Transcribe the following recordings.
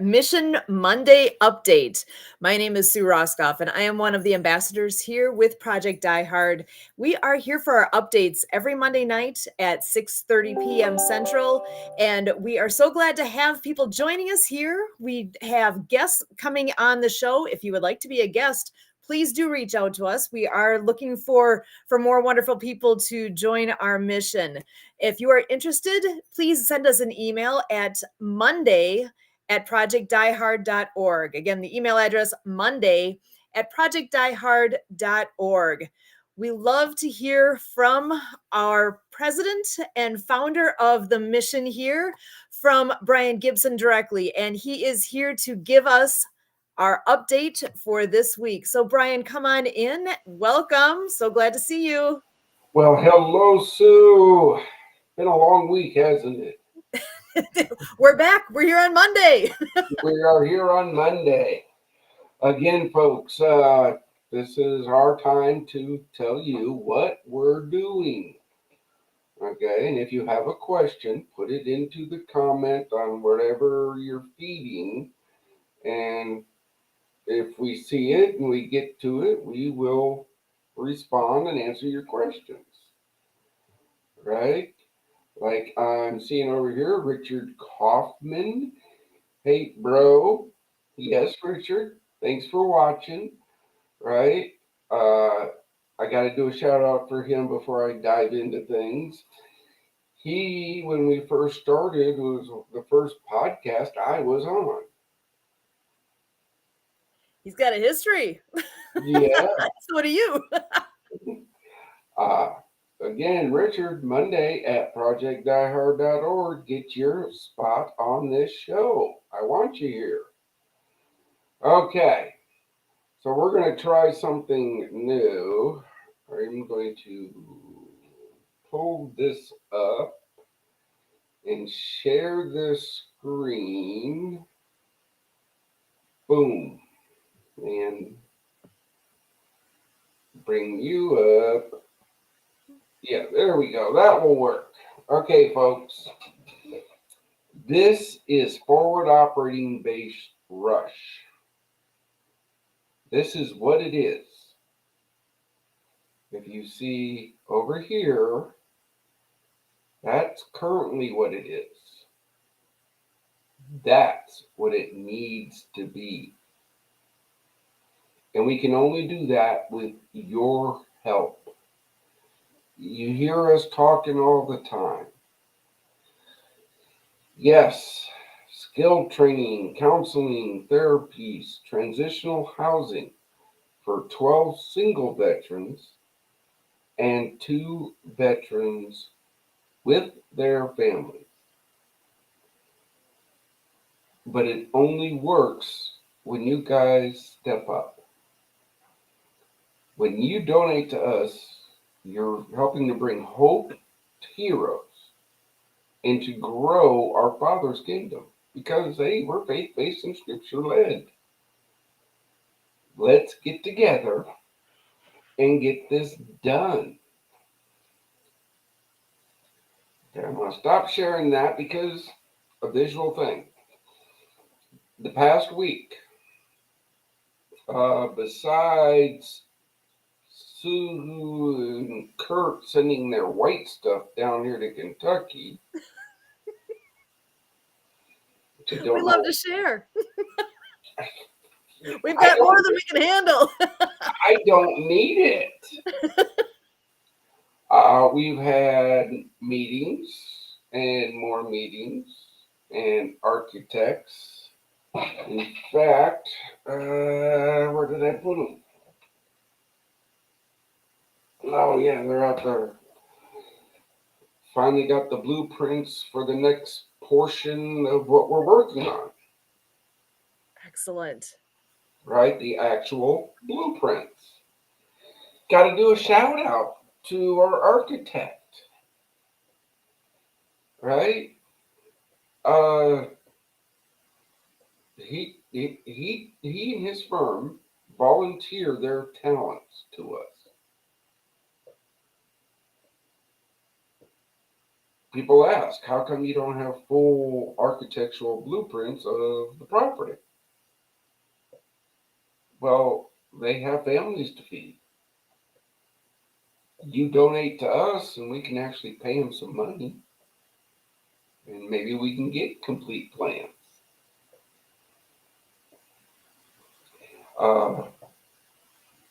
Mission Monday update. My name is Sue Roskoff, and I am one of the ambassadors here with Project Die Hard. We are here for our updates every Monday night at 6:30 p.m. Central, and we are so glad to have people joining us here. We have guests coming on the show. If you would like to be a guest, please do reach out to us. We are looking for more wonderful people to join our mission. If you are interested, please send us an email at monday@projectdiehard.org. Again, the email address monday@projectdiehard.org. We love to hear from our president and founder of the mission here, from Brian Gibson directly, and he is here to give us our update for this week. So Brian, come on in. Welcome. So glad to see you. Well, hello, Sue. Been a long week, hasn't it? We're back. We're here on Monday. We are here on Monday. Again, folks, this is our time to tell you what we're doing. Okay, and if you have a question, put it into the comment on whatever you're feeding. And if we see it and we get to it, we will respond and answer your questions. Right? Like I'm seeing over here, Richard Kaufman. Hey, bro. Yes, Richard. Thanks for watching. Right? I got to do a shout out for him before I dive into things. He, when we first started, was the first podcast I was on. He's got a history. Yeah. So do you. Again, Richard, Monday at projectdiehard.org. Get your spot on this show. I want you here. Okay. So we're going to try something new. I'm going to pull this up and share this screen. Boom. And bring you up. Yeah, there we go. That will work. Okay, folks. This is Forward Operating Base Rush. This is what it is. If you see over here, that's currently what it is. That's what it needs to be. And we can only do that with your help. You hear us talking all the time. Yes, skill training, counseling, therapies, transitional housing for 12 single veterans and 2 veterans with their families. But it only works when you guys step up. When you donate to us, you're helping to bring hope to heroes and to grow our Father's kingdom. Because, hey, we're faith-based and scripture-led. Let's get together and get this done. Okay, I'm going to stop sharing that because a visual thing. The past week, besides Sue and Kurt sending their white stuff down here to Kentucky, We love to share. We've got more than we can handle. I don't need it. We've had meetings and more meetings and architects. In fact, where did I put them? Oh, yeah, they're out there. Finally got the blueprints for the next portion of what we're working on. Excellent. Right? The actual blueprints. Got to do a shout out to our architect. Right? He and his firm volunteer their talents to us. people ask, how come you don't have full architectural blueprints of the property? Well, they have families to feed. You donate to us and we can actually pay them some money, and maybe we can get complete plans.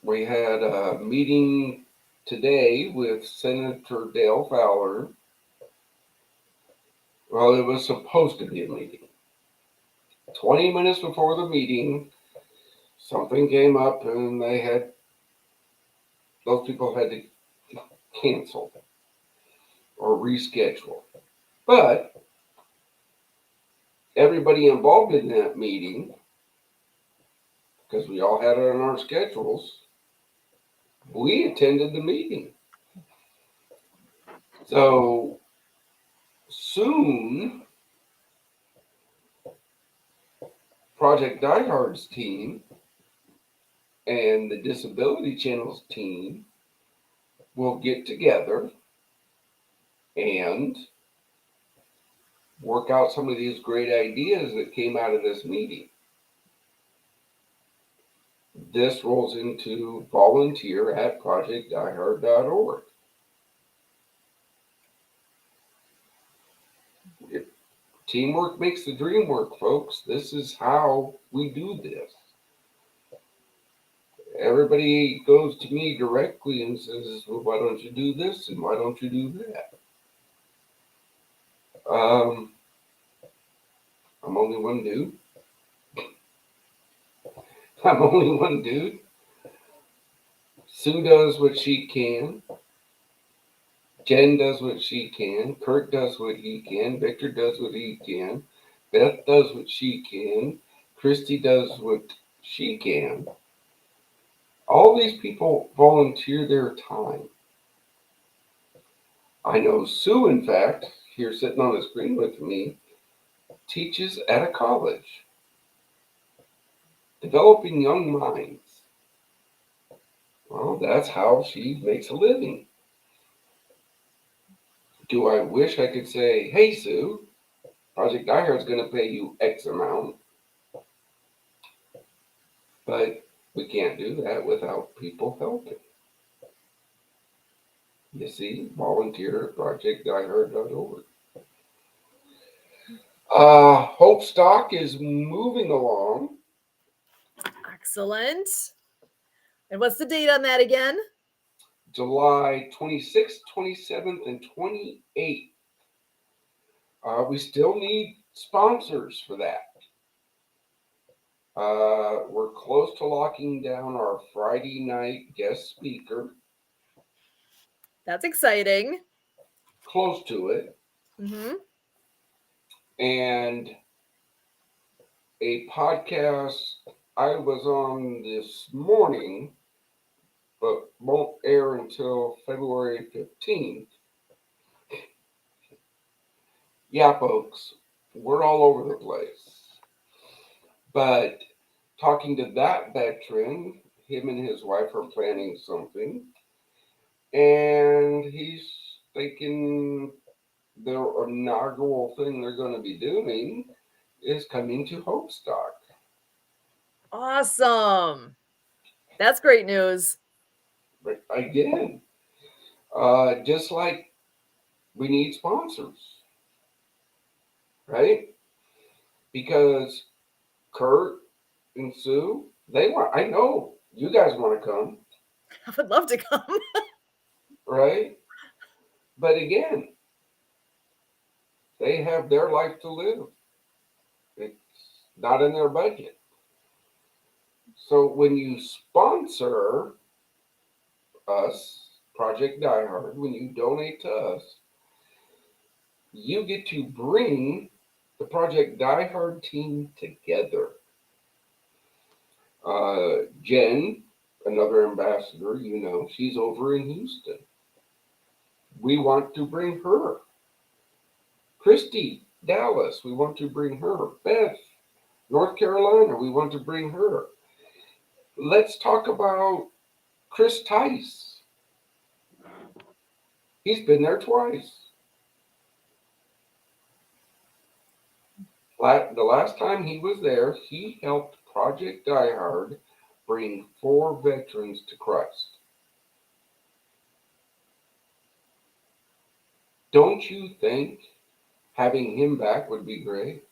We had a meeting today with Senator Dale Fowler. Well, it was supposed to be a meeting. 20 minutes before the meeting, something came up and those people had to cancel or reschedule. But everybody involved in that meeting, because we all had it on our schedules, we attended the meeting. So soon, Project Die Hard's team and the Disability Channel's team will get together and work out some of these great ideas that came out of this meeting. This rolls into volunteer at projectdiehard.org. Teamwork makes the dream work, folks. This is how we do this. Everybody goes to me directly and says, well, why don't you do this and why don't you do that? I'm only one dude. I'm only one dude. Sue does what she can. Jen does what she can. Kurt does what he can. Victor does what he can. Beth does what she can. Christy does what she can. All these people volunteer their time. I know Sue, in fact, here sitting on the screen with me, teaches at a college, developing young minds. Well, that's how she makes a living. Do I wish I could say, hey, Sue, Project Die Hard is going to pay you X amount? But we can't do that without people helping. You see, volunteer at projectdiehard.org. Hope Stock is moving along. Excellent. And what's the date on that again? July 26th, 27th, and 28th. We still need sponsors for that. We're close to locking down our Friday night guest speaker. That's exciting. Close to it. Mm-hmm. And a podcast I was on this morning, but won't air until February 15th. Yeah, folks, we're all over the place. But talking to that veteran, him and his wife are planning something. And he's thinking their inaugural thing they're going to be doing is coming to Hope Stock. Awesome. That's great news. But again, just like we need sponsors, right? Because Kurt and Sue, I know you guys want to come, I would love to come. right? But again, they have their life to live. It's not in their budget. So when you sponsor us, Project Die Hard, when you donate to us, you get to bring the Project Die Hard team together. Jen, another ambassador, she's over in Houston. We want to bring her. Christy, Dallas, we want to bring her. Beth, North Carolina, we want to bring her. Let's talk about Chris Tice. He's been there twice. The last time he was there, he helped Project Die Hard bring 4 veterans to Christ. Don't you think having him back would be great?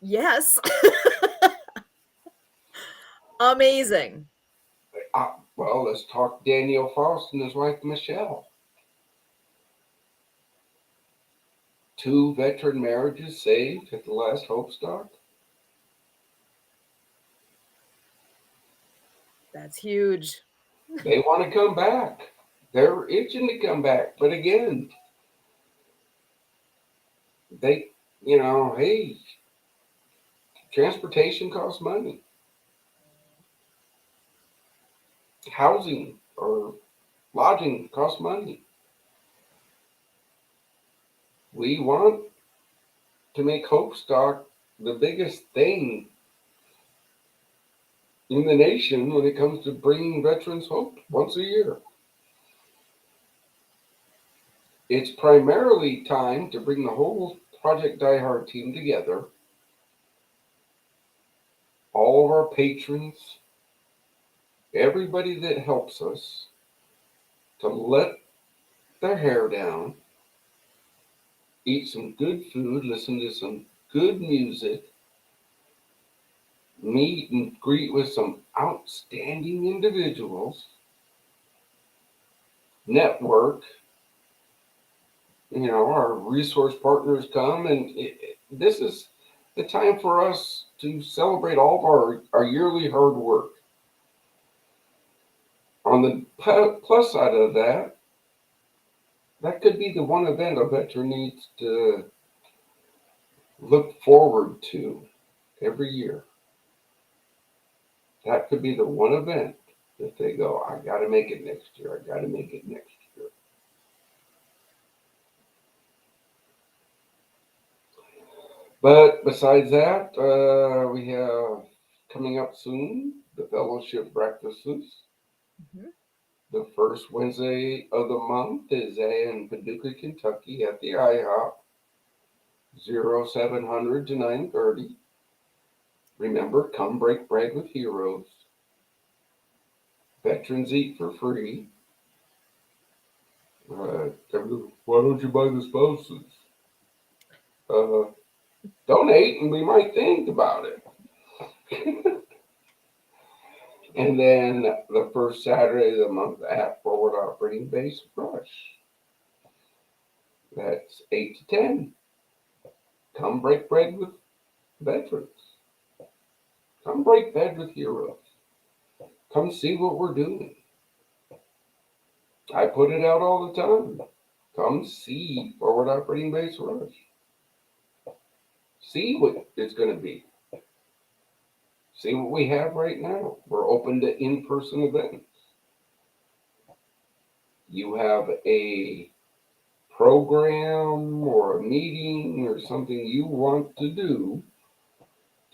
Yes. Amazing. Well, let's talk Daniel Faust and his wife Michelle. 2 veteran marriages saved at the last Hope Stock. That's huge. They want to come back. They're itching to come back. But again, they, hey, transportation costs money. Housing or lodging costs money. We want to make Hope Stock the biggest thing in the nation when it comes to bringing veterans hope once a year. It's primarily time to bring the whole Project Die Hard team together, all of our patrons, everybody that helps us, to let their hair down, eat some good food, listen to some good music, meet and greet with some outstanding individuals, network. Our resource partners come, and this is the time for us to celebrate all of our yearly hard work. On the plus side of that, that could be the one event a veteran needs to look forward to every year. That could be the one event that they go, I got to make it next year. I got to make it next year. But besides that, we have coming up soon the fellowship breakfasts. Mhm. The first Wednesday of the month is in Paducah, Kentucky at the IHOP, 0700 to 9:30. Remember, come break bread with heroes. Veterans eat for free. Why don't you buy the spouses? Uh, donate and we might think about it. And then the first Saturday of the month at Forward Operating Base Rush. That's 8 to 10. Come break bread with veterans. Come break bread with heroes. Come see what we're doing. I put it out all the time. Come see Forward Operating Base Rush. See what it's going to be. See what we have right now. We're open to in-person events. You have a program or a meeting or something you want to do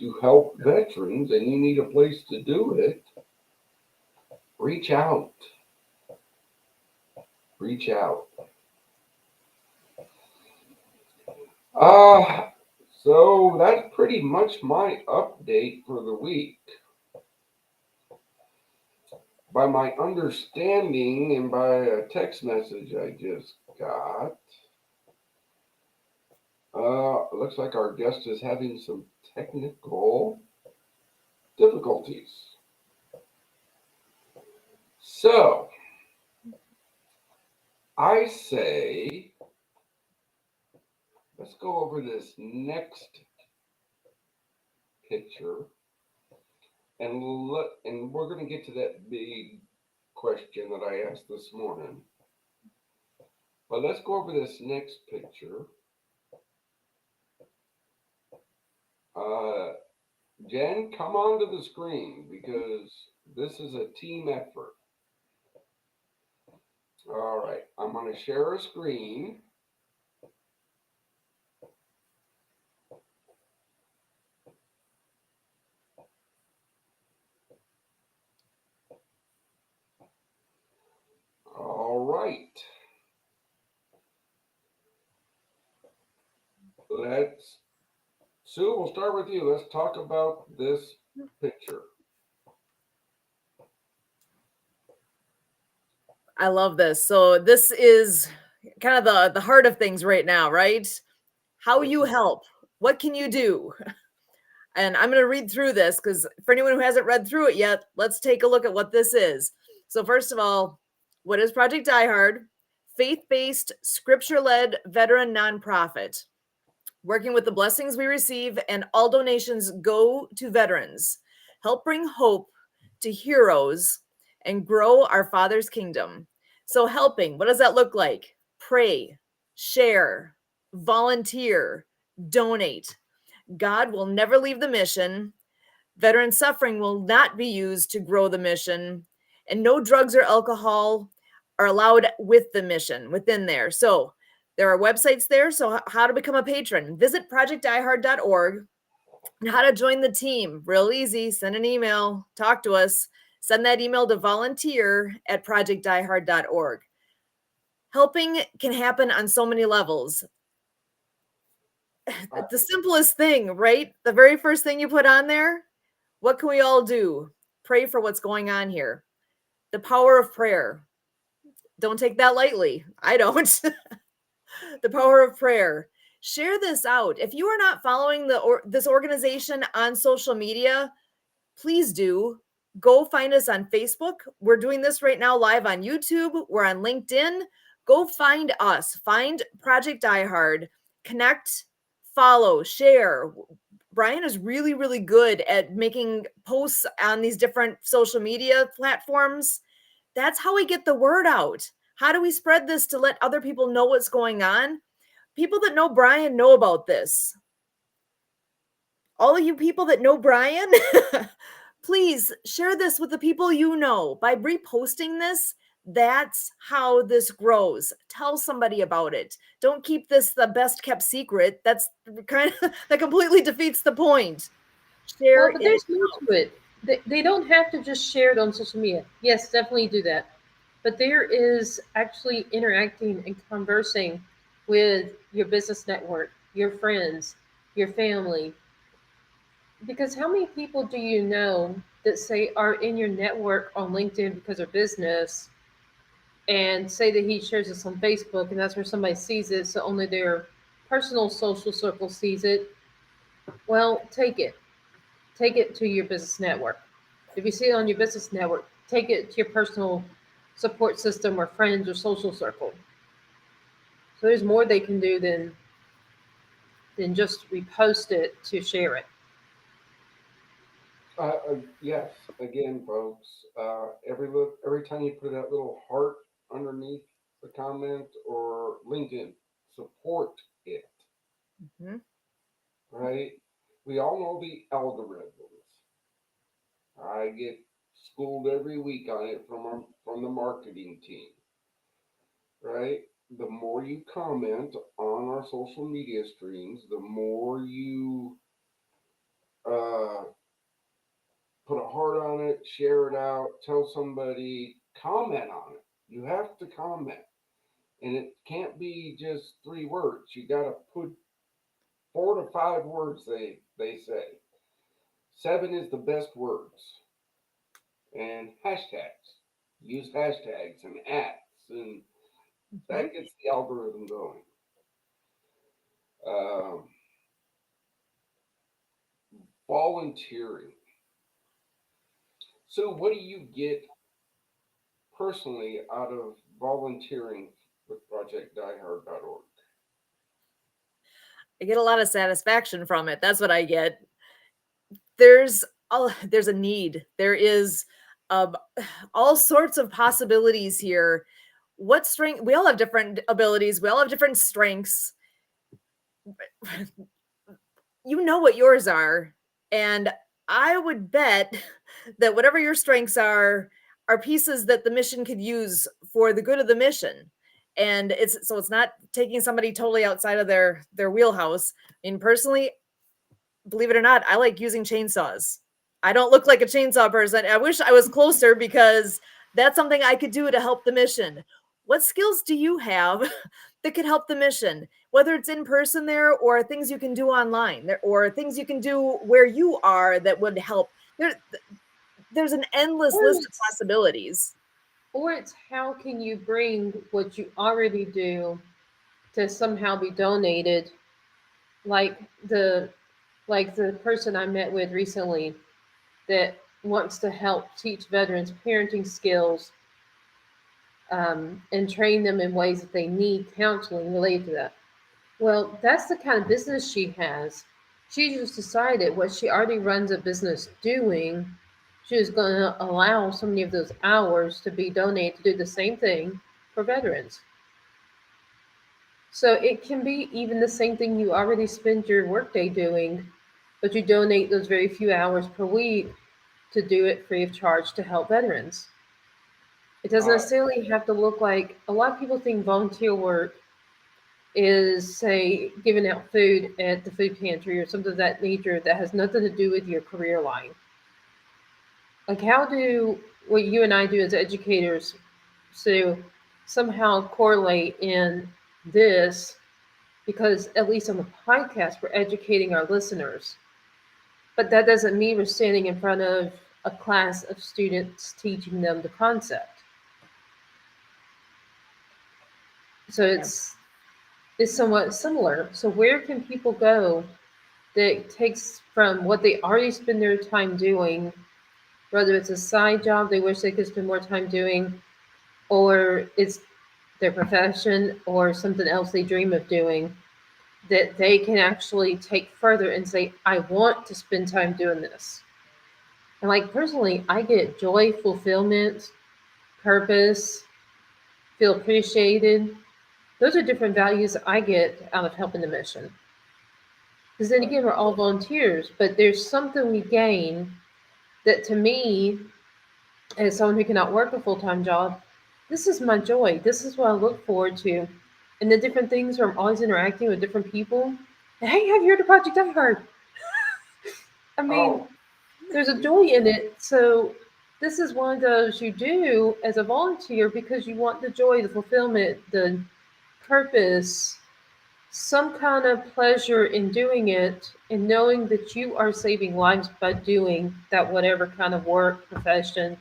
to help veterans and you need a place to do it, reach out. Reach out. Uh, so that's pretty much my update for the week. By my understanding and by a text message I just got, looks like our guest is having some technical difficulties. So, I say, let's go over this next picture and we're going to get to that big question that I asked this morning. But let's go over this next picture. Jen, come onto the screen because this is a team effort. All right, I'm going to share a screen. All right. Let's, Sue, we'll start with you. Let's talk about this picture. I love this. So this is kind of the heart of things right now, right? How you help. What can you do? And I'm going to read through this because for anyone who hasn't read through it yet, let's take a look at what this is. So first of all, what is Project Die Hard? Faith-based, scripture-led veteran nonprofit. Working with the blessings we receive and all donations go to veterans. Help bring hope to heroes and grow our Father's kingdom. So helping, what does that look like? Pray, share, volunteer, donate. God will never leave the mission. Veteran suffering will not be used to grow the mission, and no drugs or alcohol are allowed with the mission within there. So there are websites there. So how to become a patron, visit projectdiehard.org, and how to join the team. Real easy. Send an email, talk to us, send that email to volunteer@projectdiehard.org. Helping can happen on so many levels. The simplest thing, right? The very first thing you put on there, what can we all do? Pray for what's going on here. The power of prayer. Don't take that lightly. I don't. The power of prayer. Share this out. If you are not following this organization on social media, please do. Go find us on Facebook. We're doing this right now live on YouTube. We're on LinkedIn. Go find us. Find Project Die Hard. Connect, follow, share. Brian is really, really good at making posts on these different social media platforms. That's how we get the word out. How do we spread this to let other people know what's going on? People that know Brian know about this. All of you people that know Brian, please share this with the people you know. By reposting this, that's how this grows. Tell somebody about it. Don't keep this the best kept secret. That's kind of that completely defeats the point. Share Well, but it there's more out. to it. They don't have to just share it on social media. Yes, definitely do that. But there is actually interacting and conversing with your business network, your friends, your family. Because how many people do you know that say are in your network on LinkedIn because of business and say that he shares this on Facebook and that's where somebody sees it, so only their personal social circle sees it? Well, take it. Take it to your business network. If you see it on your business network, take it to your personal support system or friends or social circle. So there's more they can do than just repost it to share it. Yes, again, folks. Every time you put that little heart underneath the comment or LinkedIn, support it. Mm-hmm. Right? We all know the algorithms. I get schooled every week on it from the marketing team. Right? The more you comment on our social media streams, the more you uh, put a heart on it, share it out, tell somebody, comment on it. You have to comment. And it can't be just 3 words. You got to put 4 to 5 words, they say. 7 is the best words. And hashtags. Use hashtags and ats, and that gets the algorithm going. Um, Volunteering. So, what do you get personally out of volunteering with ProjectDieHard.org? I get a lot of satisfaction from it. That's what I get. There's a need. There is um, all sorts of possibilities here. What strength? We all have different abilities. We all have different strengths. You know what yours are, and I would bet that whatever your strengths are pieces that the mission could use for the good of the mission. And it's not taking somebody totally outside of their wheelhouse. And personally, believe it or not, I like using chainsaws. I don't look like a chainsaw person. I wish I was closer because that's something I could do to help the mission. What skills do you have that could help the mission, whether it's in person there or things you can do online there, or things you can do where you are that would help. There's an endless Or list of it's, possibilities. or it's how can you bring what you already do to somehow be donated, like the like the person I met with recently that wants to help teach veterans parenting skills, and train them in ways that they need counseling related to that. Well, that's the kind of business she has. She just decided what she already runs a business doing, she was going to allow so many of those hours to be donated to do the same thing for veterans. So it can be even the same thing you already spend your workday doing, but you donate those very few hours per week to do it free of charge to help veterans. It doesn't Uh, necessarily have to look like a lot of people think volunteer work is, say, giving out food at the food pantry or something of that nature that has nothing to do with your career line. Like, how do what you and I do as educators so somehow correlate in this? Because at least on the podcast, we're educating our listeners. But that doesn't mean we're standing in front of a class of students teaching them the concept. So Yeah. it's somewhat similar. So where can people go that takes from what they already spend their time doing, whether it's a side job they wish they could spend more time doing, or it's their profession or something else they dream of doing, that they can actually take further and say, I want to spend time doing this. And like personally, I get joy, fulfillment, purpose, feel appreciated. Those are different values I get out of helping the mission. Because then right. again, we're all volunteers, but there's something we gain that to me, as someone who cannot work a full time job, this is my joy. This is what I look forward to. And the different things where I'm always interacting with different people. And hey, have you heard of Project I Heard? I mean, Oh, there's a joy in it. So this is one of those you do as a volunteer because you want the joy, the fulfillment, the purpose, some kind of pleasure in doing it and knowing that you are saving lives by doing that whatever kind of work, profession.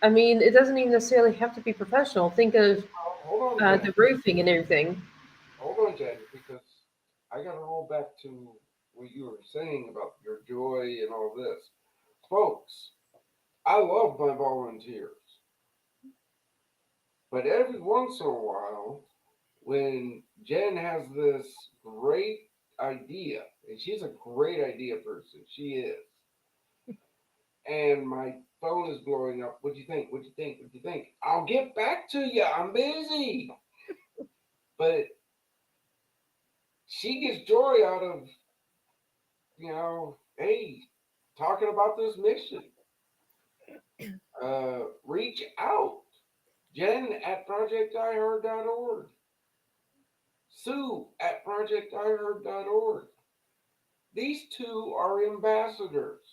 I mean, it doesn't even necessarily have to be professional. Think of hold on, Jen. the roofing and everything. Hold on, Jen, because I got to roll back to what you were saying about your joy and all this. Folks, I love my volunteers, but every once in a while, when Jen has this great idea, and she's a great idea person, she is, and my phone is blowing up. What do you think? What do you think? What do you think? I'll get back to you. I'm busy. But she gets joy out of, hey, talking about this mission. Reach out. Jen at projectiheard.org. Sue at projectiheard.org. These two are ambassadors.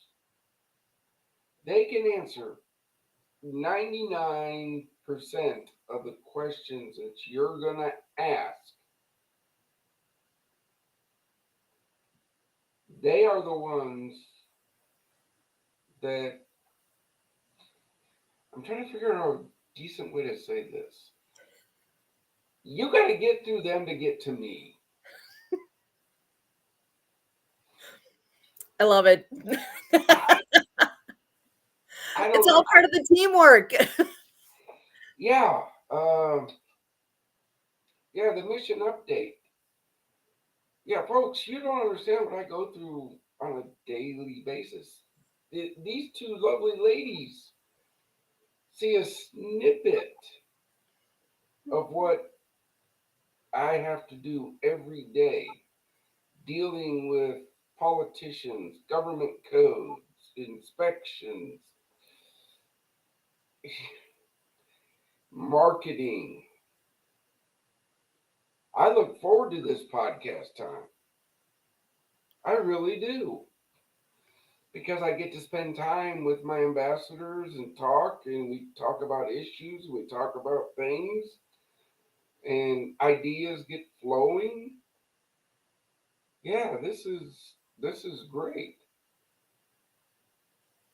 They can answer 99% of the questions that you're going to ask. They are the ones that I'm trying to figure out a decent way to say this. You got to get through them to get to me. I love it. I, I It's don't know. all part of the teamwork. Yeah. Um, yeah, the mission update. Yeah, folks, you don't understand what I go through on a daily basis. These two lovely ladies see a snippet of what I have to do every day, dealing with politicians, government codes, inspections, marketing. I look forward to this podcast time. I really do. Because I get to spend time with my ambassadors and we talk about issues, we talk about things, and ideas get flowing. Yeah, this is great.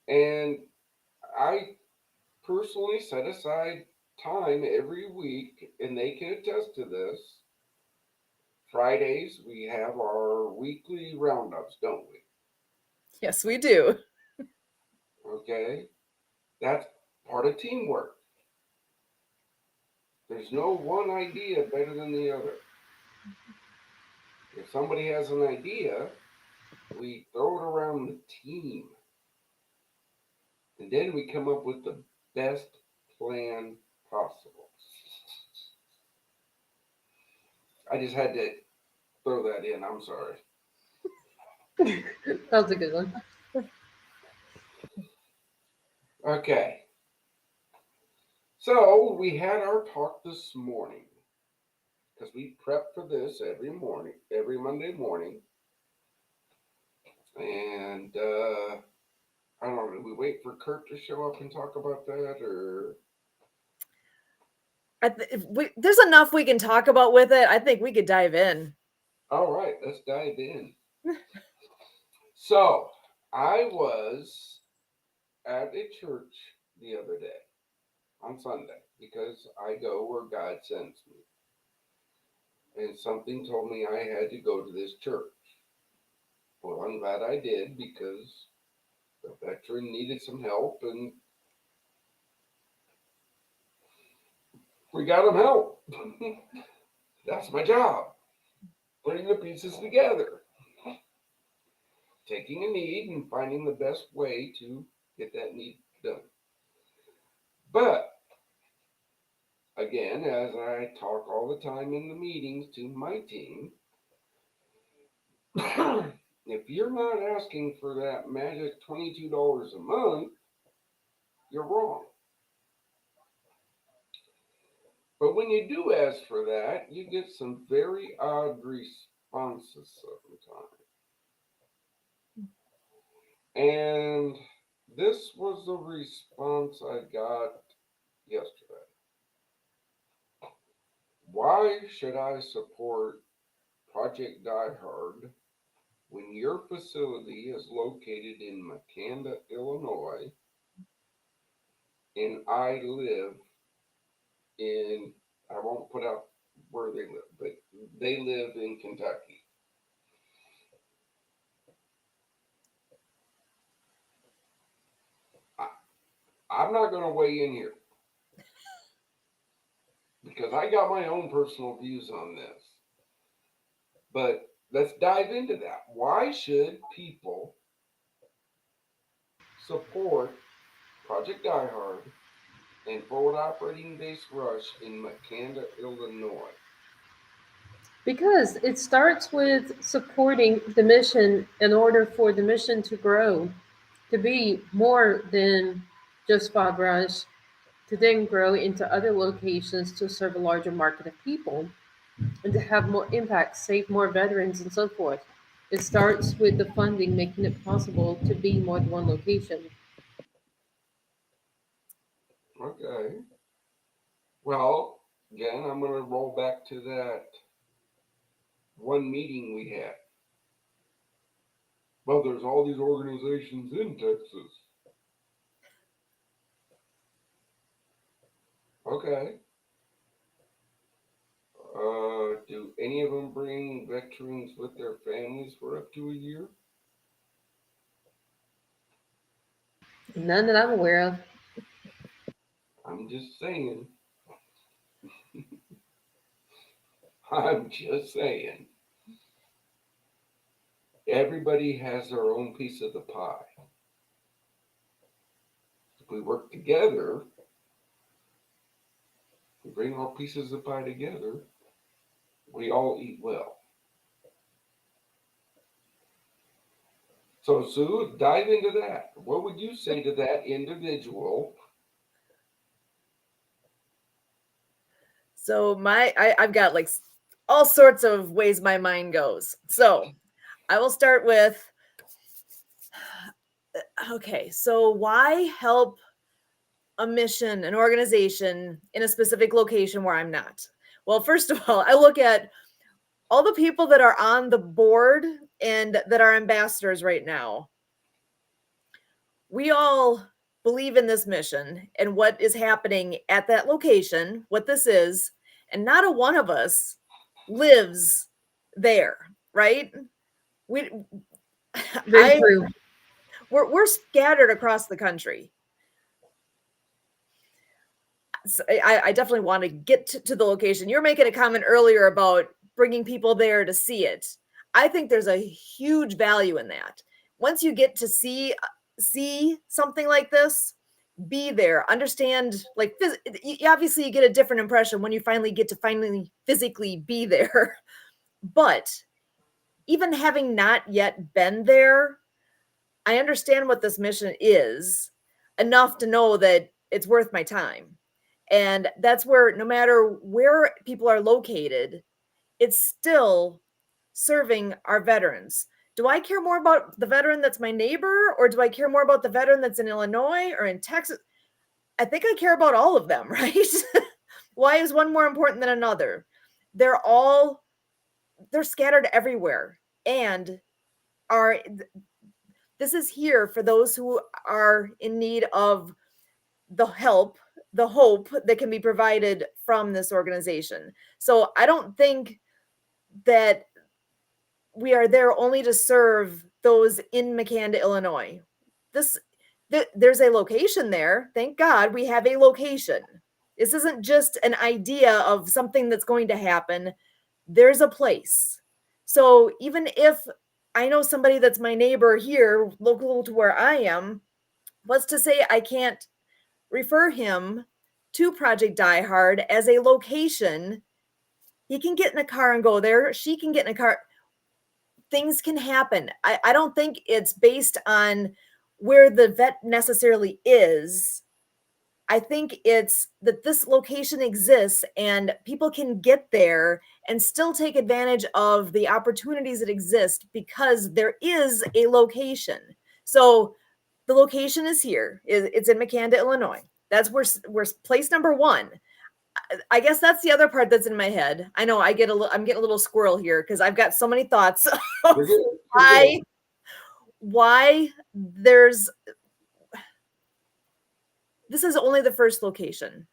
And I personally set aside time every week, and they can attest to this. Fridays, we have our weekly roundups, don't we? Yes, we do. Okay? That's part of teamwork. There's no one idea better than the other. If somebody has an idea, we throw it around the team. And then we come up with the best plan possible. I just had to throw that in. I'm sorry. That was a good one. Okay. So we had our talk this morning because we prep for this every morning, every Monday morning. And I don't know, do we wait for Kurt to show up and talk about that, or? There's enough we can talk about with it. I think we could dive in. All right, let's dive in. So I was at a church the other day on Sunday because I go where God sends me. And something told me I had to go to this church. Well, I'm glad I did because the veteran needed some help and we got him help. That's my job, putting the pieces together, taking a need and finding the best way to get that need done. But again, as I talk all the time in the meetings to my team, if you're not asking for that magic $22 a month, you're wrong. But when you do ask for that, you get some very odd responses sometimes. And this was the response I got yesterday. Why should I support Project Die Hard when your facility is located in Makanda, Illinois, and I live in, I won't put out where they live, but they live in Kentucky? I, I'm not going to weigh in here because I got my own personal views on this. But let's dive into that. Why should people support Project Die Hard and Forward Operating Base Rush in Makanda, Illinois? Because it starts with supporting the mission in order for the mission to grow, to be more than just Bob Rush, to then grow into other locations to serve a larger market of people and to have more impact, save more veterans, and so forth. It starts with the funding, making it possible to be more than one location. Okay. Well, again, I'm going to roll back to that one meeting we had. Well, there's all these organizations in Texas. Okay. Do any of them bring veterans with their families for up to a year? None that I'm aware of. I'm just saying. I'm just saying. Everybody has their own piece of the pie. If we work together, we bring our pieces of pie together, we all eat well. So, Sue, dive into that. What would you say to that individual? So I've got like all sorts of ways my mind goes. So I will start with, okay, so why help a mission, an organization in a specific location where I'm not? Well, first of all, I look at all the people that are on the board and that are ambassadors right now. We all believe in this mission and what is happening at that location, what this is, and not a one of us lives there, right? We Very I true. we're scattered across the country. So I definitely want to get to the location. You're making a comment earlier about bringing people there to see it. I think there's a huge value in that. Once you get to see something like this, be there, understand, like obviously you get a different impression when you finally get to finally physically be there. But even having not yet been there, I understand what this mission is enough to know that it's worth my time. And that's where no matter where people are located, it's still serving our veterans. Do I care more about the veteran that's my neighbor, or do I care more about the veteran that's in Illinois or in Texas? I think I care about all of them, right? Why is one more important than another? They're scattered everywhere, and are this is here for those who are in need of the help, the hope that can be provided from this organization. So I don't think that we are there only to serve those in McCanda, Illinois. There's a location there. Thank God we have a location. This isn't just an idea of something that's going to happen. There's a place. So even if I know somebody that's my neighbor here, local to where I am, what's to say I can't refer him to Project Die Hard as a location? He can get in a car and go there. She can get in a car. Things can happen. I don't think it's based on where the vet necessarily is. I think it's that this location exists and people can get there and still take advantage of the opportunities that exist because there is a location. So the location is here. It's in McCanda, Illinois. That's where place number one. I guess that's the other part that's in my head. I know I'm getting a little squirrel here because I've got so many thoughts of You're good. You're why good. why there's this is only the first location.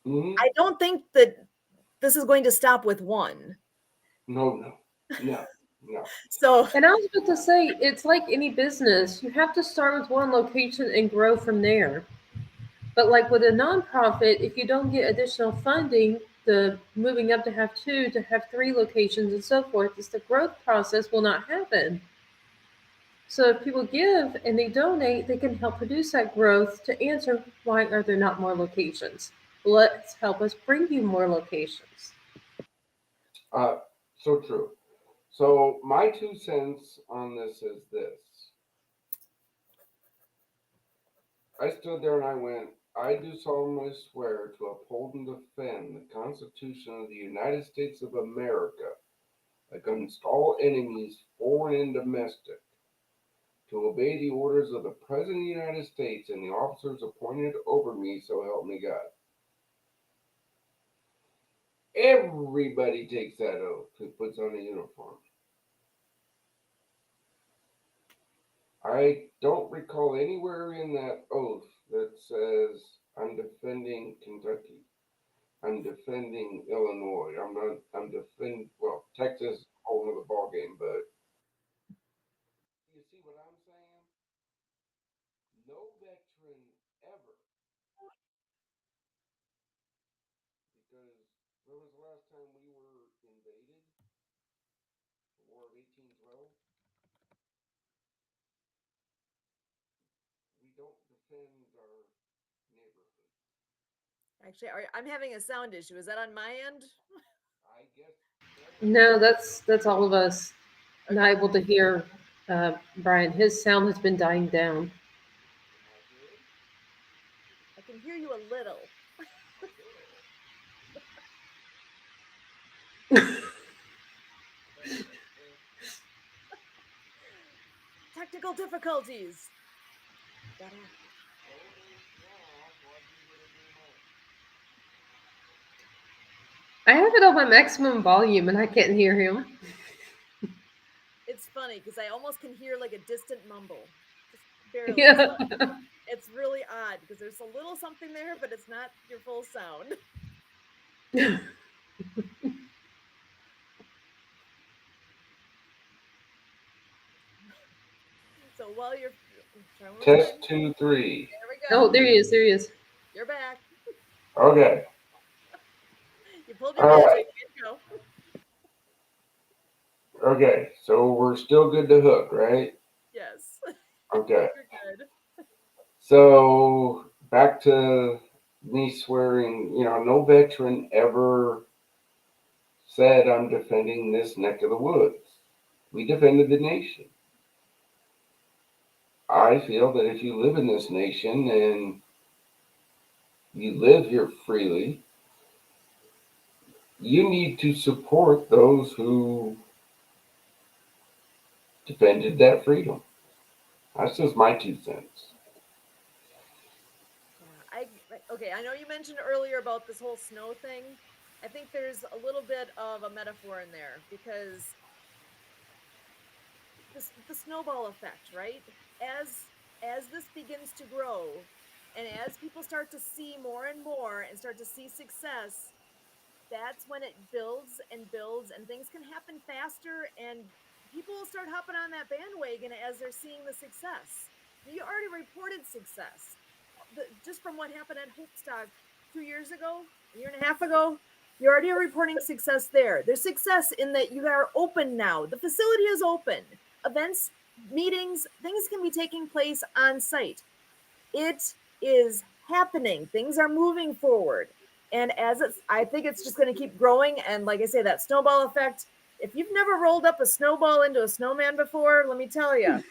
Mhm. I don't think that this is going to stop with one. No. So And I was about to say, it's like any business. You have to start with one location and grow from there. But like with a nonprofit, if you don't get additional funding, the moving up to have two, to have three locations and so forth, is the growth process will not happen. So if people give and they donate, they can help produce that growth to answer why are there not more locations? Let's help us bring you more locations. So true. So my 2 cents on this is this. I stood there and I went, I do solemnly swear to uphold and defend the Constitution of the United States of America against all enemies, foreign and domestic, to obey the orders of the President of the United States and the officers appointed over me, so help me God. Everybody takes that oath who puts on a uniform. I don't recall anywhere in that oath that says I'm defending Kentucky. I'm defending Illinois. I'm defending, well, Texas, whole nother ballgame, but you see what I'm saying? No veteran ever, because when was the last time we were invaded? The War of 1812? We don't defend our neighborhood. actually, I'm having a sound issue. Is that on my end? I guess so. No, that's all of us not Okay. able to hear Brian. His sound has been dying down. Am I good? I can hear you a little. A little. Technical difficulties. Gotta Phone ain't off. Why do what I do most? I have it on my maximum volume and I can't hear him. It's funny because I almost can hear like a distant mumble, just barely. Yeah. So it's really odd because there's a little something there, but it's not your full sound. So while you're try one more Test time. 2, 3. There we Oh, go. there he is. There he is. You're back. Okay. You pulled your All right. magic. Way to go. Okay. So we're still good to hook, right? Yes. Okay. You're good. So back to me swearing, no veteran ever said I'm defending this neck of the woods. We defended the nation. I feel that if you live in this nation and you live here freely, you need to support those who defended that freedom. That's just my 2 cents. Yeah, okay. I know you mentioned earlier about this whole snow thing. I think there's a little bit of a metaphor in there because the snowball effect, right? As this begins to grow, and as people start to see more and more and start to see success, that's when it builds and builds, and things can happen faster, and people will start hopping on that bandwagon as they're seeing the success. You already reported success just from what happened at Hopestock 2 years ago, a year and a half ago. You're already reporting success there. There's success in that you are open now. The facility is open. Events, meetings, things can be taking place on site. It is happening. Things are moving forward. And I think it's just going to keep growing. And like I say, that snowball effect, if you've never rolled up a snowball into a snowman before, let me tell you,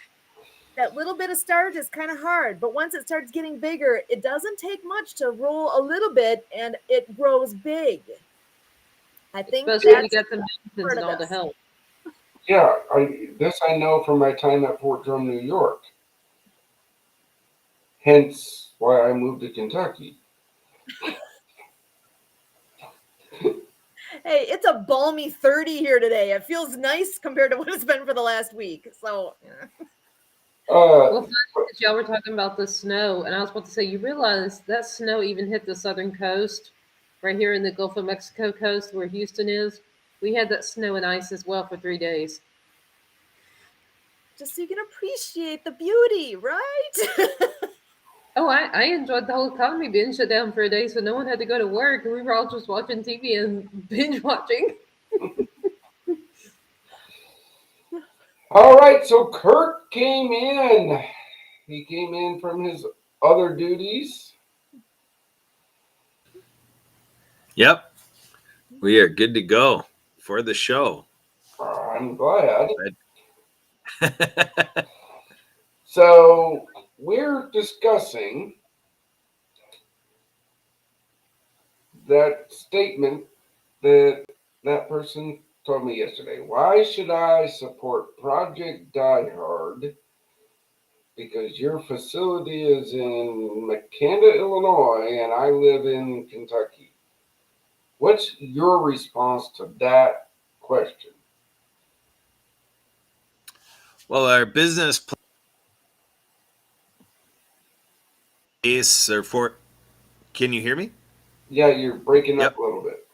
that little bit of start is kind of hard, but once it starts getting bigger, it doesn't take much to roll a little bit and it grows big. I think Especially when you that's got the mountains part and of all the this. help. Yeah, I know from my time at Fort Drum, New York. Hence why I moved to Kentucky. Hey, it's a balmy 30 here today. It feels nice compared to what it's been for the last week. So, Uh, Well, funny that y'all were talking about the snow, and I was about to say, you realize that snow even hit the southern coast, right here in the Gulf of Mexico coast where Houston is. We had that snow and ice as well for 3 days. just so you can appreciate the beauty, right? Oh, I enjoyed the whole economy being shut down for a day, so no one had to go to work, and we were all just watching TV and binge watching. all right, so Kurt came in. He came in from his other duties. Yep, we are good to go for the show. I'm glad. But So we're discussing that statement that that person told me yesterday. Why should I support Project Die Hard? Because your facility is in McKenna, Illinois, and I live in Kentucky. What's your response to that question? well, our business place or for. Can you hear me? Yeah, you're breaking up Yep. a little bit.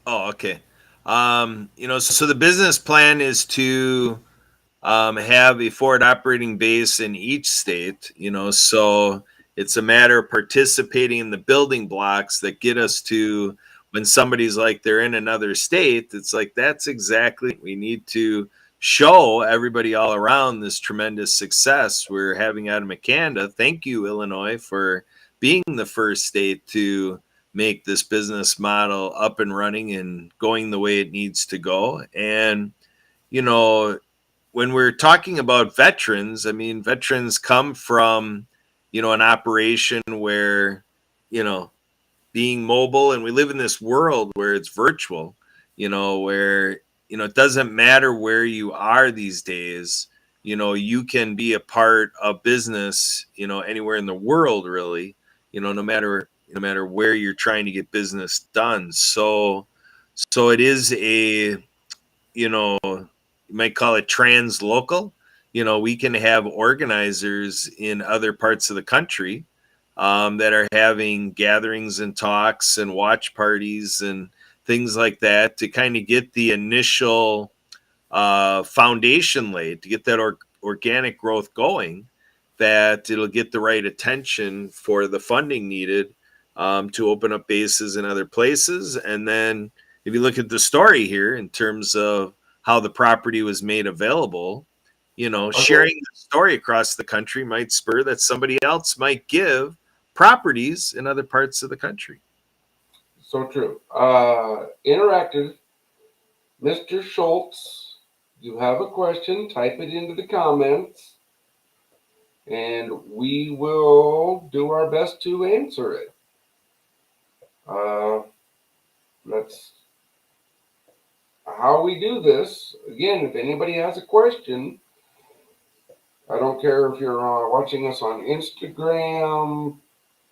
Oh, okay. So the business plan is to have a forward operating base in each state. So it's a matter of participating in the building blocks that get us to when somebody's like they're in another state. It's like that's exactly we need to show everybody all around this tremendous success we're having out of McKenna. Thank you, Illinois, for being the first state to make this business model up and running and going the way it needs to go. And you know, when we're talking about veterans, I mean, veterans come from, an operation where, you know, being mobile, and we live in this world where it's virtual, where, it doesn't matter where you are these days. You can be a part of business, anywhere in the world, really, no matter no matter where you're trying to get business done. So it is a, you might call it translocal. We can have organizers in other parts of the country that are having gatherings and talks and watch parties and things like that to kind of get the initial foundation laid, to get that organic growth going, that it'll get the right attention for the funding needed to open up bases in other places. And then if you look at the story here in terms of how the property was made available, sharing the story across the country might spur that somebody else might give properties in other parts of the country. So true. Interactive. Mr. Schultz, you have a question, type it into the comments, and we will do our best to answer it. That's how we do this. Again, if anybody has a question, I don't care if you're watching us on Instagram,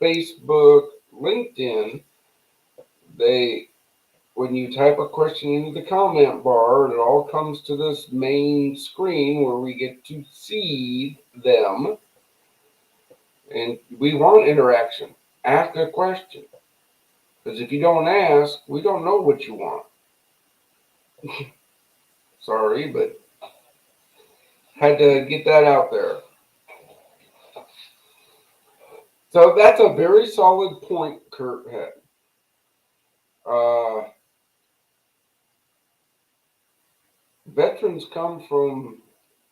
Facebook, LinkedIn, when you type a question into the comment bar, it all comes to this main screen where we get to see them. And we want interaction. Ask a question. Because if you don't ask, we don't know what you want. Sorry, but had to get that out there. So that's a very solid point Kurt had. Veterans come from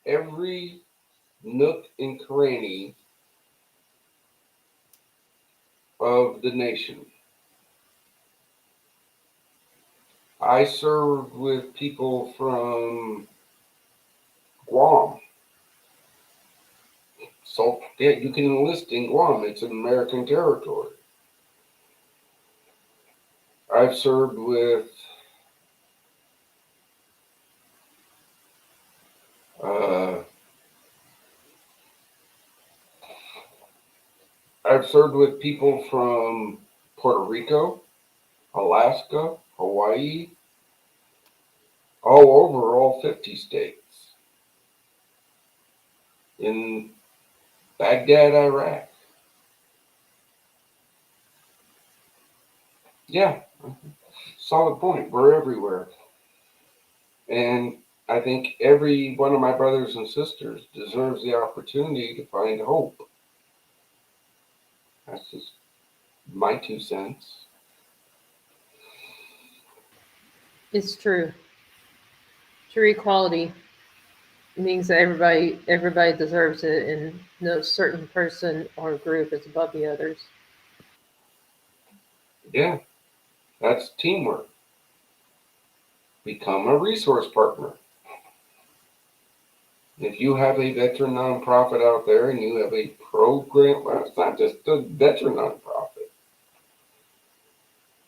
every nook and cranny of the nation. I served with people from Guam. So, yeah, you can enlist in Guam. It's an American territory. I've served with people from Puerto Rico, Alaska, Hawaii, all over all 50 states, in Baghdad, Iraq. Yeah, solid point. We're everywhere. And I think every one of my brothers and sisters deserves the opportunity to find hope. That's just my 2 cents. It's true. True equality means that everybody deserves it, and no certain person or group is above the others. Yeah, that's teamwork. Become a resource partner. If you have a veteran nonprofit out there and you have a program, well, it's not just a veteran nonprofit.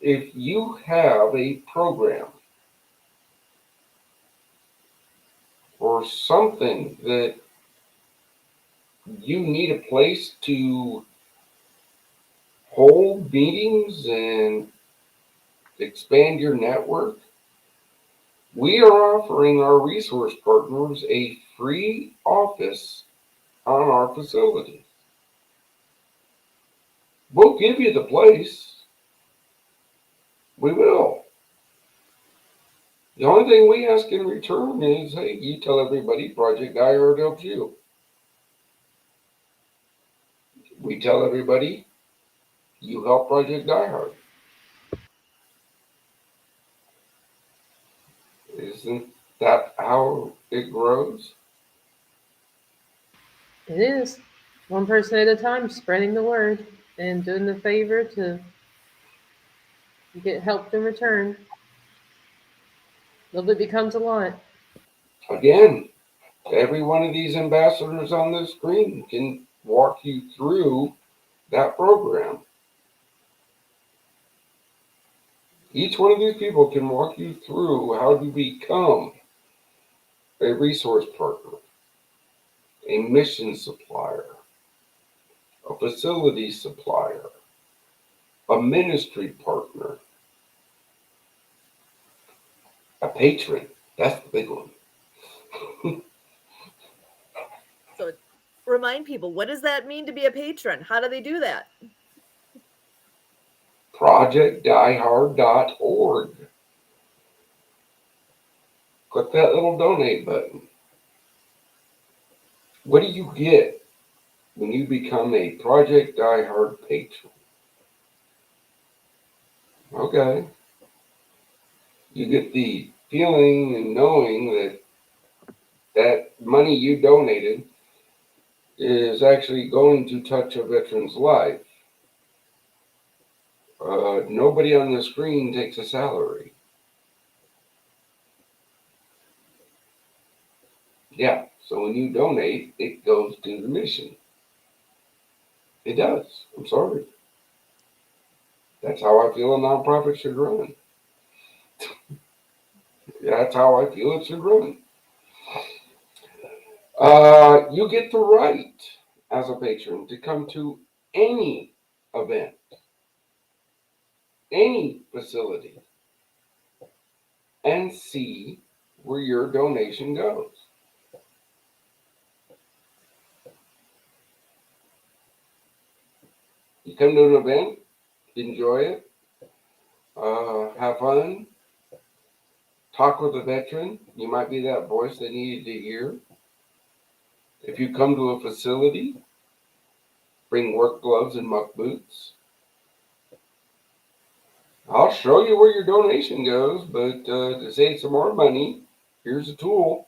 If you have a program or something that you need a place to hold meetings and expand your network, we are offering our resource partners a free office on our facility. We'll give you the place. We will. The only thing we ask in return is, hey, you tell everybody Project Diehard helps you. We tell everybody you help Project Diehard. Isn't that how it grows? It is. One person at a time, spreading the word and doing the favor to get help in return. A little bit becomes a lot. Again, every one of these ambassadors on this screen can walk you through that program. Each one of these people can walk you through how to become a resource partner, a mission supplier, a facility supplier, a a ministry partner, a patron. That's the big one. So remind people, what does that mean to be a patron? How do they do that? ProjectDieHard.org. Click that little donate button. What do you get when you become a Project Die Hard patron? Okay. You get the feeling and knowing that that money you donated is actually going to touch a veteran's life. Nobody on the screen takes a salary. Yeah, so when you donate, it goes to the mission. It does. I'm sorry. That's how I feel a nonprofit should run. That's how I feel it should run. You get the right as a patron to come to any event, any facility, and see where your donation goes. You come to an event, enjoy it, have fun, talk with a veteran. You might be that voice they needed to hear. If you come to a facility, bring work gloves and muck boots. I'll show you where your donation goes, but to save some more money, here's a tool.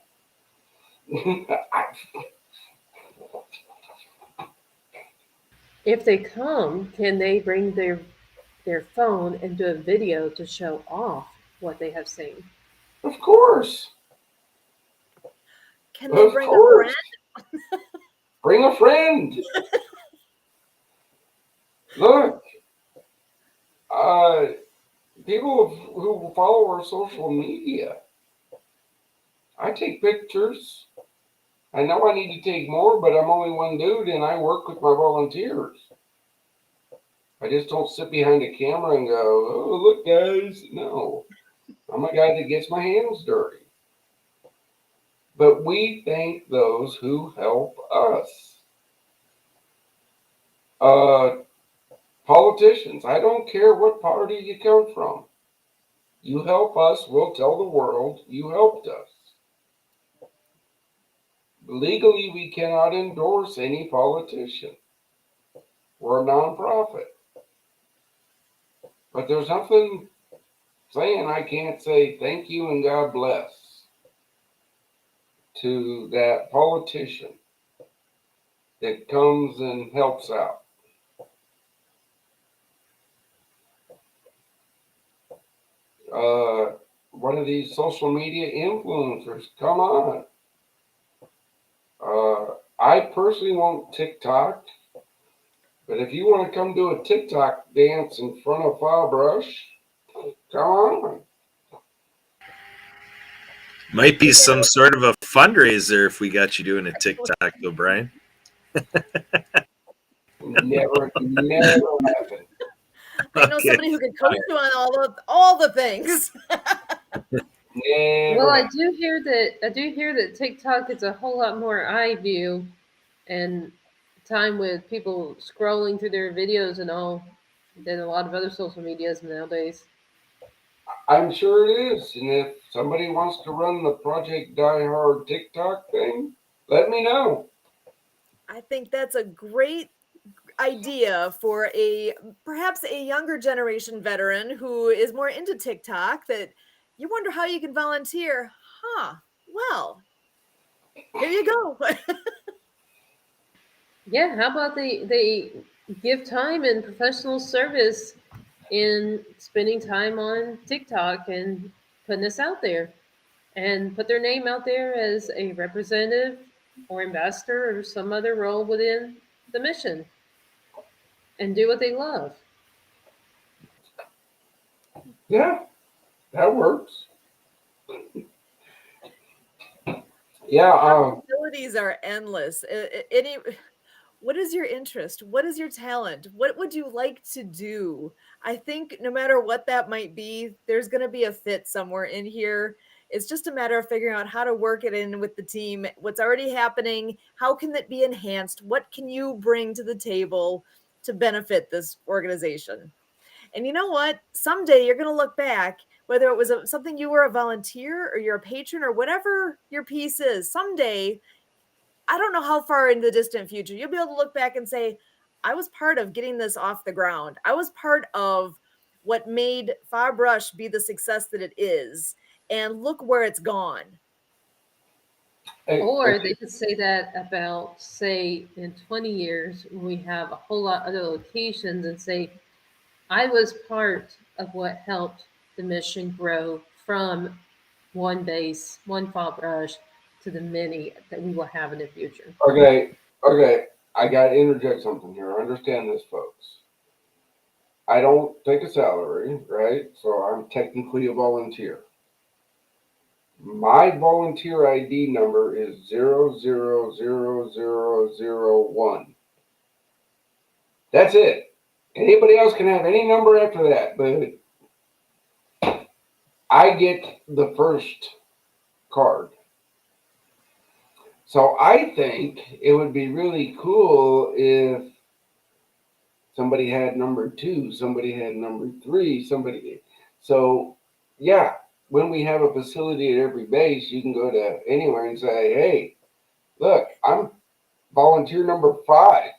If they come, can they bring their phone and do a video to show off what they have seen? Of course. Can they Of bring a course. friend? Bring a friend. Look, people who follow our social media, I take pictures. I know I need to take more, but I'm only one dude and I work with my volunteers. I just don't sit behind a camera and go, oh, look, guys. No, I'm a guy that gets my hands dirty. But we thank those who help us. Politicians, I don't care what party you come from. You help us, we'll tell the world you helped us. Legally, we cannot endorse any politician. We're a nonprofit. But there's nothing saying I can't say thank you and God bless to that politician that comes and helps out. One of these social media influencers, come on. I personally won't TikTok, but if you want to come do a TikTok dance in front of File Brush, come on. Might be some sort of a fundraiser if we got you doing a TikTok, though, Brian. Never happened. I know somebody who can coach you on all the things. Never. Well, I do hear that TikTok is a whole lot more eye view and time with people scrolling through their videos and all than a lot of other social medias nowadays. I'm sure it is. And if somebody wants to run the Project Die Hard TikTok thing, let me know. I think that's a great idea for perhaps a younger generation veteran who is more into TikTok, that you wonder how you can volunteer. Well, here you go. Yeah, how about they give time and professional service in spending time on TikTok and putting this out there and put their name out there as a representative or ambassador or some other role within the mission and do what they love. Yeah, that works. Yeah. Possibilities are endless. What is your interest? What is your talent? What would you like to do? I think no matter what that might be, there's going to be a fit somewhere in here. It's just a matter of figuring out how to work it in with the team, what's already happening, how can that be enhanced? What can you bring to the table to benefit this organization? And you know what? Someday you're going to look back, whether it was something you were a volunteer or you're a patron or whatever your piece is, someday, I don't know how far in the distant future, you'll be able to look back and say, I was part of getting this off the ground. I was part of what made Far Brush be the success that it is. And look where it's gone. Or they could say that about, say, in 20 years, when we have a whole lot of other locations, and say, I was part of what helped the mission grow from one base, one Far Brush, to the many that we will have in the future. Okay. I got to interject something here. Understand this, folks. I don't take a salary, right? So I'm technically a volunteer. My volunteer ID number is 000001. That's it. Anybody else can have any number after that, but I get the first card. So I think it would be really cool if somebody had number 2, somebody had number 3, somebody. So, yeah, when we have a facility at every base, you can go to anywhere and say, hey, look, I'm volunteer number 5.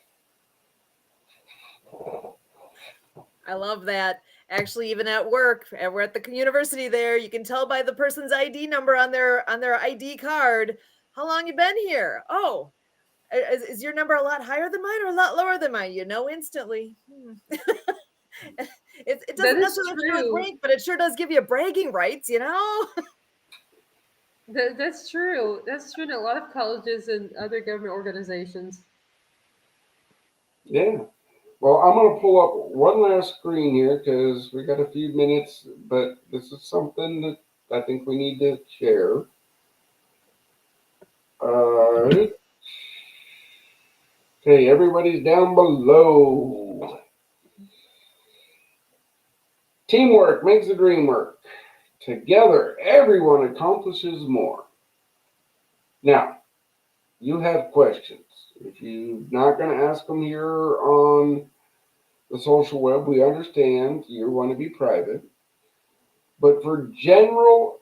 I love that. Actually, even at work, we're at the university there, you can tell by the person's ID number on their ID card how long you've been here. Oh, is your number a lot higher than mine or a lot lower than mine? You know instantly. It doesn't necessarily do with rank, but it sure does give you bragging rights, you know? That's true. That's true in a lot of colleges and other government organizations. Yeah. Well, I'm going to pull up one last screen here because we got a few minutes, but this is something that I think we need to share. Okay, everybody's down below. Teamwork makes the dream work. Together, everyone accomplishes more. Now, you have questions. If you're not going to ask them here on the social web, we understand you want to be private. But for general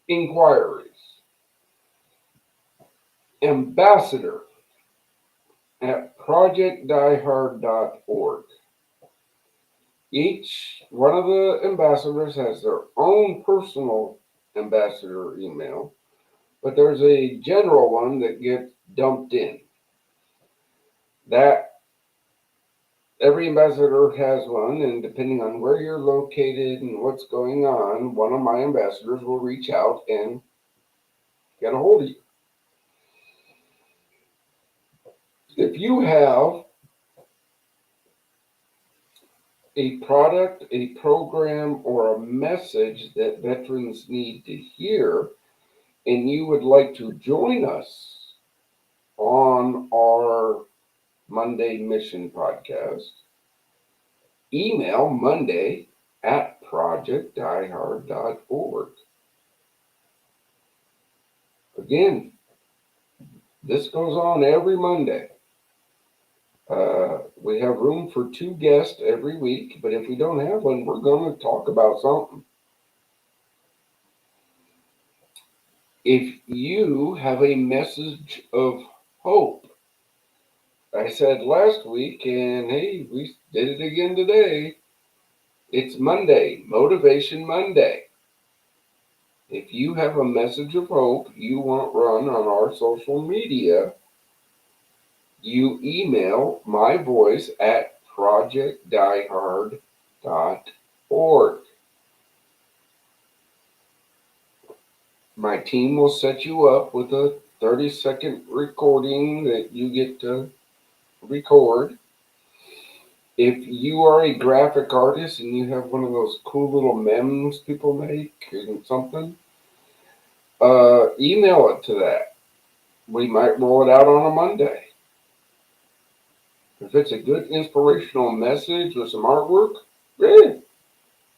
inquiries, ambassador@projectdiehard.org. Each one of the ambassadors has their own personal ambassador email, but there's a general one that gets dumped in. That every ambassador has one, and depending on where you're located and what's going on, one of my ambassadors will reach out and get a hold of you. If you have a product, a program, or a message that veterans need to hear, and you would like to join us on our Monday Mission podcast, email monday@projectdiehard.org. Again, this goes on every Monday. We have room for 2 guests every week, but if we don't have one, we're going to talk about something. If you have a message of hope, I said last week, and hey, we did it again today. It's Monday, Motivation Monday. If you have a message of hope you want run on our social media, you email my voice at projectdiehard.org. My team will set you up with a 30-second recording that you get to record. If you are a graphic artist and you have one of those cool little memes people make and something, email it to that. We might roll it out on a Monday. If it's a good inspirational message with some artwork, great.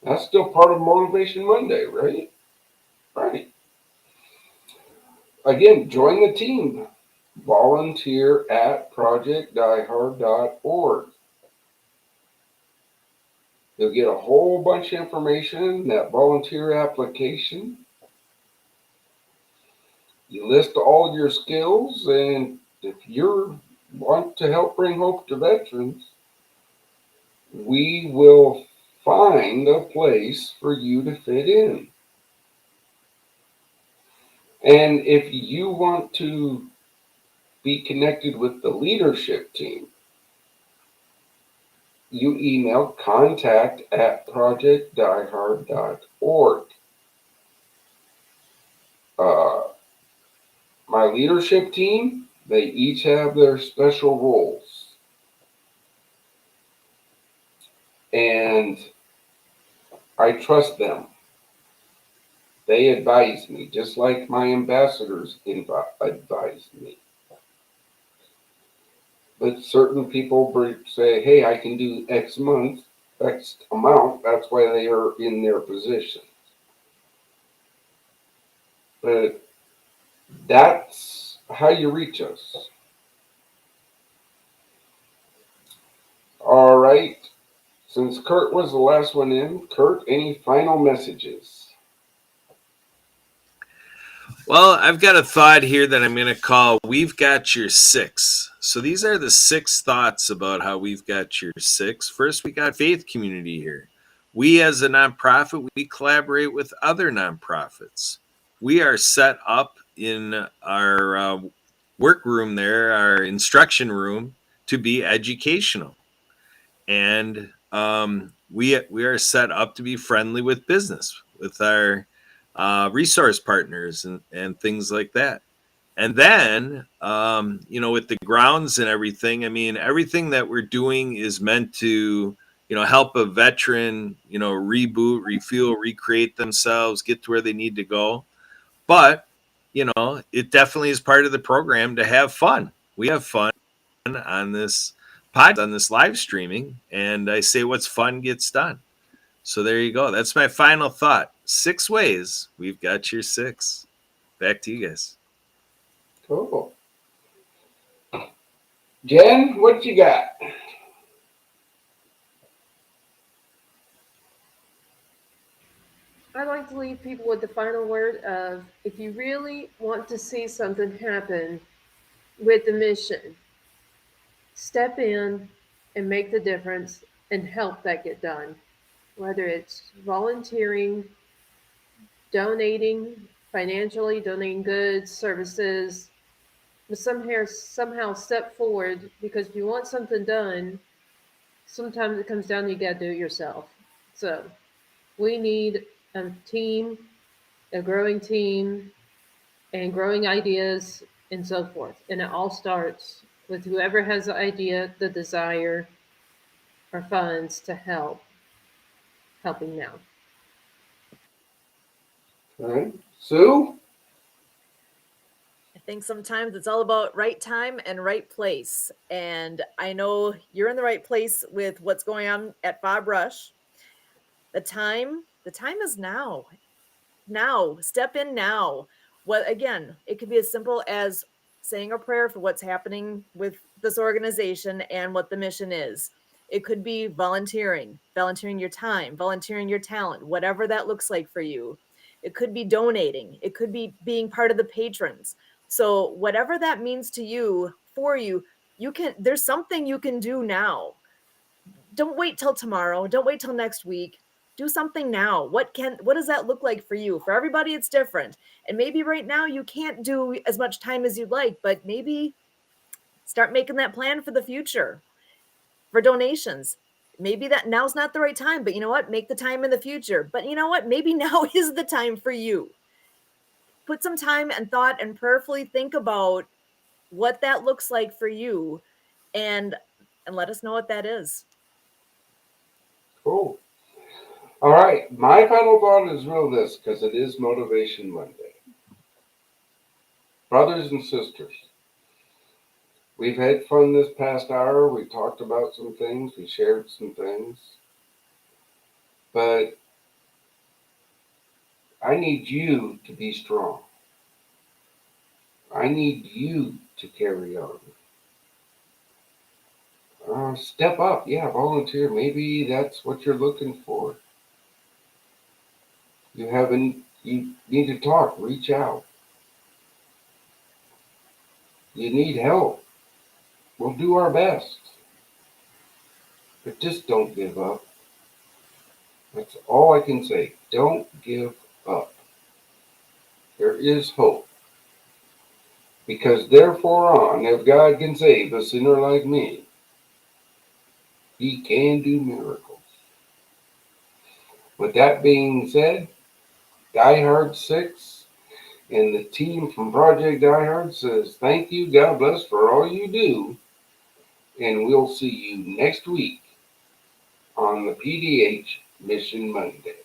That's still part of Motivation Monday, right? Right. Again, join the team. Volunteer at projectdiehard.org. You'll get a whole bunch of information in that volunteer application. You list all your skills, and if you want to help bring hope to veterans, we will find a place for you to fit in. And if you want to be connected with the leadership team, you email contact@projectdiehard.org. My leadership team, they each have their special roles. And I trust them. They advise me, just like my ambassadors advise me. But certain people say, hey, I can do X amount. That's why they are in their position. But that's how you reach us. All right. Since Kurt was the last one in, Kurt, any final messages? Well, I've got a thought here that I'm going to call We've Got Your Six. So these are the 6 thoughts about how we've got your 6. First, we got faith community here. We as a nonprofit, we collaborate with other nonprofits. We are set up in our workroom there, our instruction room, to be educational. And we are set up to be friendly with business, with our resource partners and things like that. And then, with the grounds and everything, I mean, everything that we're doing is meant to, help a veteran, reboot, refuel, recreate themselves, get to where they need to go. But, it definitely is part of the program to have fun. We have fun on this podcast, on this live streaming. And I say what's fun gets done. So there you go. That's my final thought. 6 ways we've got your 6. Back to you guys. Cool. Jen, what you got? I'd like to leave people with the final word of, if you really want to see something happen with the mission, step in and make the difference and help that get done. Whether it's volunteering, donating financially, donating goods, services, but somehow step forward, because if you want something done, sometimes it comes down to you got to do it yourself. So we need a team, a growing team, and growing ideas and so forth. And it all starts with whoever has the idea, the desire, or funds to helping now. All right. Sue? I think sometimes it's all about right time and right place. And I know you're in the right place with what's going on at Bob Rush. The time is now. Now, step in now. What, again, it could be as simple as saying a prayer for what's happening with this organization and what the mission is. It could be volunteering your time, volunteering your talent, whatever that looks like for you. It could be donating. It could be being part of the patrons. So whatever that means to you, for you, there's something you can do now. Don't wait till tomorrow. Don't wait till next week. Do something now. What does that look like for you? For everybody, it's different. And maybe right now you can't do as much time as you'd like, but maybe start making that plan for the future. For donations, maybe that now's not the right time, but you know what? Make the time in the future. But you know what? Maybe now is the time for you. Put some time and thought and prayerfully think about what that looks like for you, and let us know what that is. Cool. All right. My final thought is real this, because it is Motivation Monday. Brothers and sisters, We've had fun this past hour. We talked about some things. We shared some things. But I need you to be strong. I need you to carry on. Step up. Yeah, volunteer. Maybe that's what you're looking for. You need to talk. Reach out. You need help. We'll do our best. But just don't give up. That's all I can say. Don't give up. There is hope. Because therefore on, if God can save a sinner like me, he can do miracles. With that being said, Die Hard 6 and the team from Project Die Hard says thank you, God bless for all you do, and we'll see you next week on the Pdh Mission Monday.